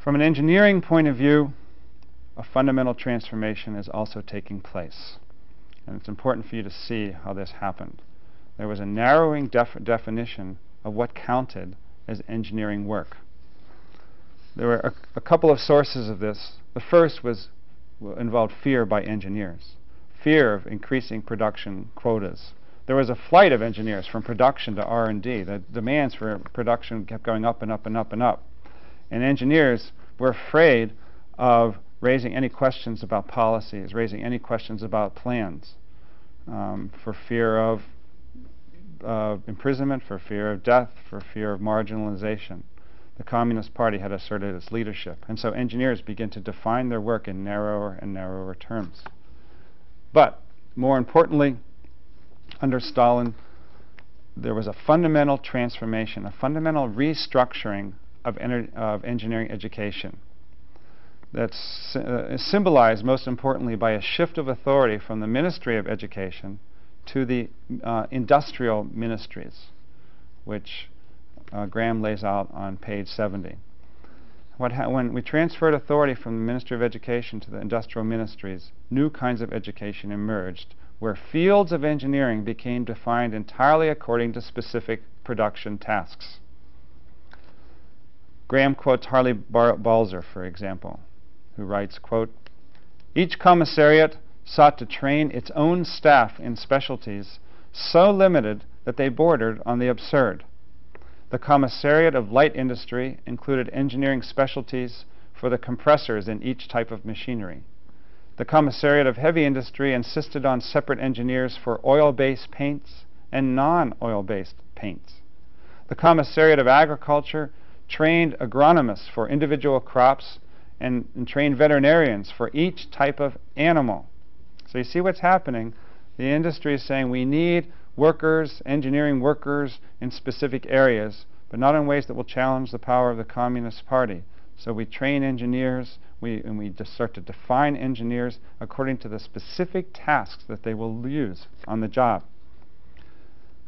From an engineering point of view, a fundamental transformation is also taking place. And it's important for you to see how this happened. There was a narrowing definition of what counted as engineering work. There were a couple of sources of this. The first involved fear by engineers, fear of increasing production quotas. There was a flight of engineers from production to R&D. The demands for production kept going up and up and up and up. And engineers were afraid of raising any questions about policies, raising any questions about plans, for fear of imprisonment, for fear of death, for fear of marginalization. The Communist Party had asserted its leadership, and so engineers began to define their work in narrower and narrower terms. But more importantly, under Stalin, there was a fundamental transformation, a fundamental restructuring of engineering education that's symbolized most importantly by a shift of authority from the Ministry of Education to the industrial ministries, which Graham lays out on page 70. When we transferred authority from the Ministry of Education to the industrial ministries, new kinds of education emerged, where fields of engineering became defined entirely according to specific production tasks. Graham quotes Harley Balzer, for example, who writes, quote, "Each commissariat sought to train its own staff in specialties so limited that they bordered on the absurd. The commissariat of light industry included engineering specialties for the compressors in each type of machinery. The commissariat of heavy industry insisted on separate engineers for oil-based paints and non-oil-based paints. The commissariat of agriculture trained agronomists for individual crops and trained veterinarians for each type of animal." So you see what's happening. The industry is saying we need workers, engineering workers in specific areas, but not in ways that will challenge the power of the Communist Party. So we train engineers, and we just start to define engineers according to the specific tasks that they will use on the job.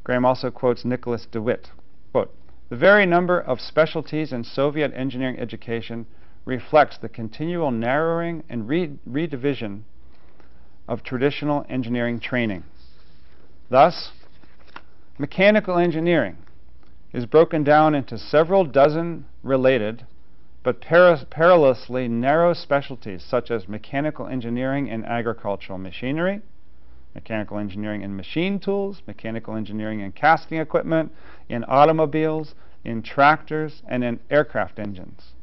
Graham also quotes Nicholas DeWitt, quote, "The very number of specialties in Soviet engineering education reflects the continual narrowing and redivision of traditional engineering training. Thus, mechanical engineering is broken down into several dozen related but perilously narrow specialties such as mechanical engineering in agricultural machinery, mechanical engineering in machine tools, mechanical engineering in casting equipment, in automobiles, in tractors, and in aircraft engines.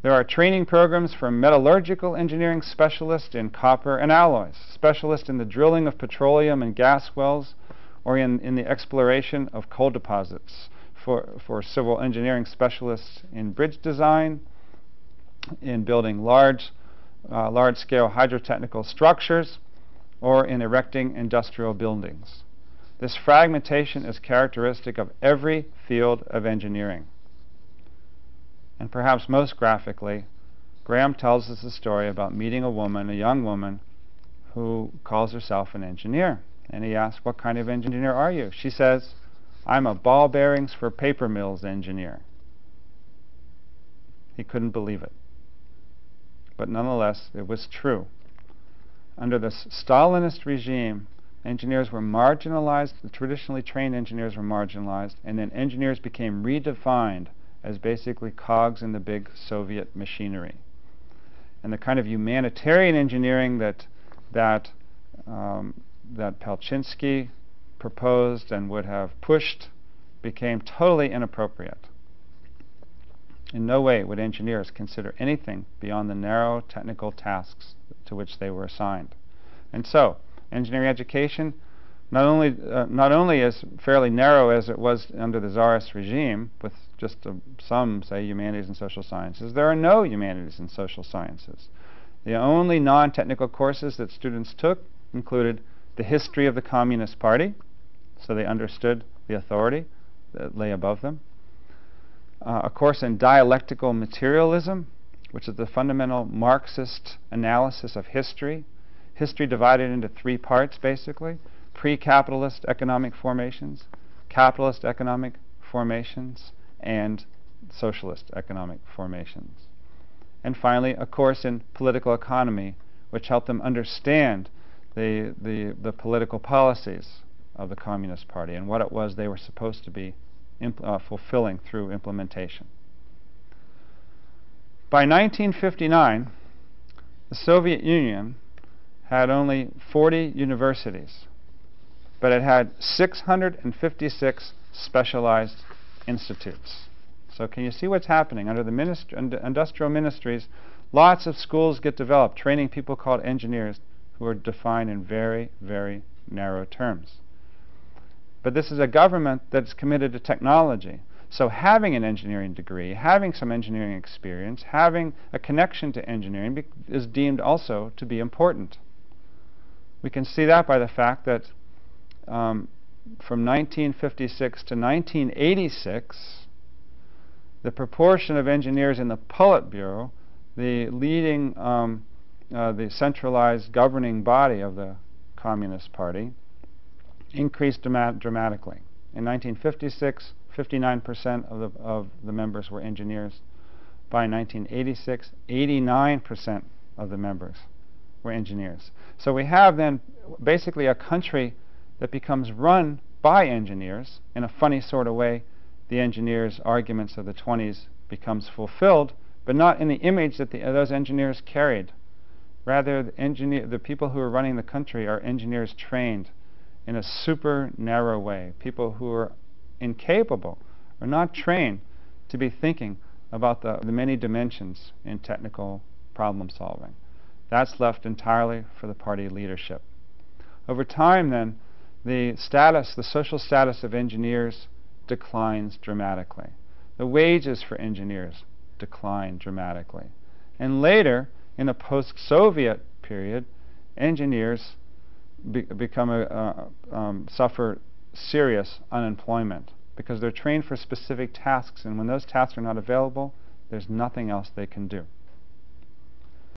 There are training programs for metallurgical engineering specialists in copper and alloys, specialists in the drilling of petroleum and gas wells, or in the exploration of coal deposits, for civil engineering specialists in bridge design, in building large-scale hydrotechnical structures, or in erecting industrial buildings. This fragmentation is characteristic of every field of engineering." And perhaps most graphically, Graham tells us a story about meeting a woman, a young woman, who calls herself an engineer. And he asks, "What kind of engineer are you?" She says, "I'm a ball bearings for paper mills engineer." He couldn't believe it. But nonetheless, it was true. Under the Stalinist regime, engineers were marginalized, the traditionally trained engineers were marginalized, and then engineers became redefined as basically cogs in the big Soviet machinery. And the kind of humanitarian engineering that Pelchinsky proposed and would have pushed became totally inappropriate. In no way would engineers consider anything beyond the narrow technical tasks to which they were assigned. And so, engineering education not only is fairly narrow as it was under the Tsarist regime, with just some, say, humanities and social sciences, there are no humanities and social sciences. The only non-technical courses that students took included the history of the Communist Party, so they understood the authority that lay above them, a course in dialectical materialism, which is the fundamental Marxist analysis of history, history divided into three parts, basically: pre-capitalist economic formations, capitalist economic formations, and socialist economic formations. and finally a course in political economy, which helped them understand the political policies of the Communist Party and what it was they were supposed to be fulfilling through implementation. By 1959, the Soviet Union had only 40 universities, but it had 656 specialized institutes. So can you see what's happening? Under the industrial ministries, lots of schools get developed, training people called engineers who are defined in very, very narrow terms. But this is a government that's committed to technology. So having an engineering degree, having some engineering experience, having a connection to engineering is deemed also to be important. We can see that by the fact that from 1956 to 1986, the proportion of engineers in the Politburo, the leading, the centralized governing body of the Communist Party, increased dramatically. In 1956, 59% of the members were engineers. By 1986, 89% of the members were engineers. So we have then basically a country that becomes run by engineers. In a funny sort of way, the engineers' arguments of the 20s becomes fulfilled, but not in the image that those engineers carried. Rather, the people who are running the country are engineers trained in a super narrow way. People who are incapable or not trained to be thinking about the many dimensions in technical problem solving. That's left entirely for the party leadership. Over time, then, the social status of engineers declines dramatically. The wages for engineers decline dramatically. And later, in a post-Soviet period, engineers suffer serious unemployment because they're trained for specific tasks, and when those tasks are not available, there's nothing else they can do.